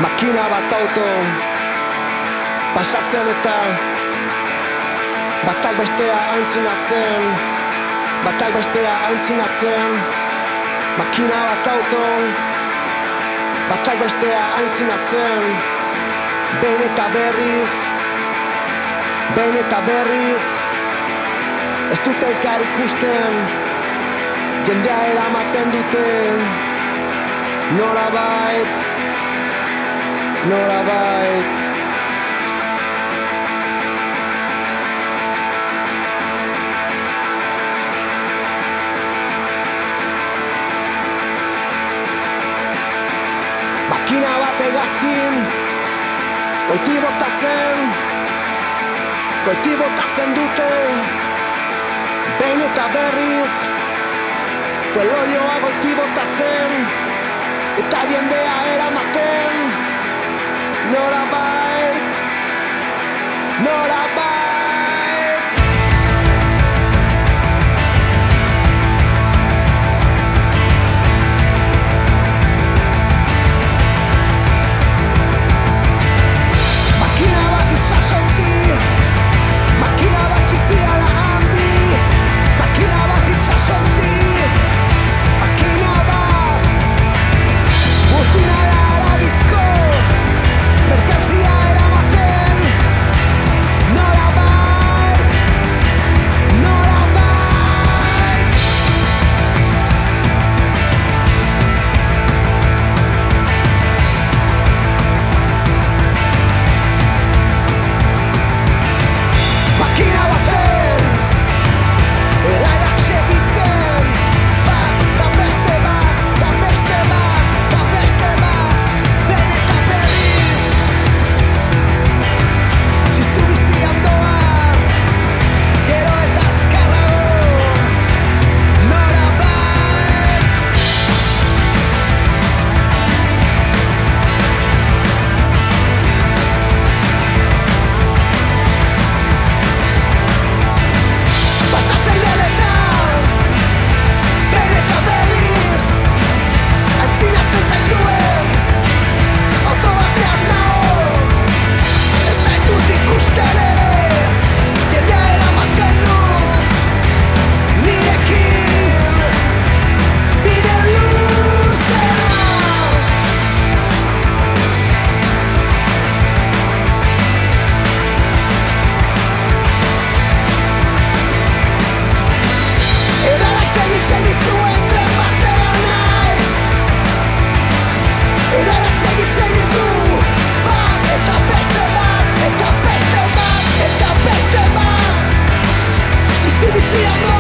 Makina bat auto pasatzen eta batak bestea aintzinatzen, batak bestea aintzinatzen. Makina bat auto batak bestea aintzinatzen. Behin eta berriz, behin eta berriz, ez dute elkar ikusten, jendea eramaten dute norabait, norabait. Makina bat hegazkin goiti botatzen dute, behin eta berriz, zelorioa goiti botatzen, eta jendea eramaten norabait, norabait. Makina bat itxasontzi, makina bat txipiala handi, makina bat itxasontzi, makina bat urdinala arabizko merkantzia eramaten norabait, norabait. Makina baten eraiak segitzen, bat, ta beste bat, ta beste bat, ta beste bat, behin eta berriz, ziztu bizian doaz, gero eta azkarrago, norabait. Pasatzen denetan, behin eta berriz, aintzinatzen zaituen auto batean nago, ez zaitut ikusten ere, jendea eramaten dut nirekin bide luzea. Eralak segitzen dituen tren batean naiz, eralak segitzen ditu, bat eta beste bat, eta beste bat, eta beste bat, ziztu bizian doaz.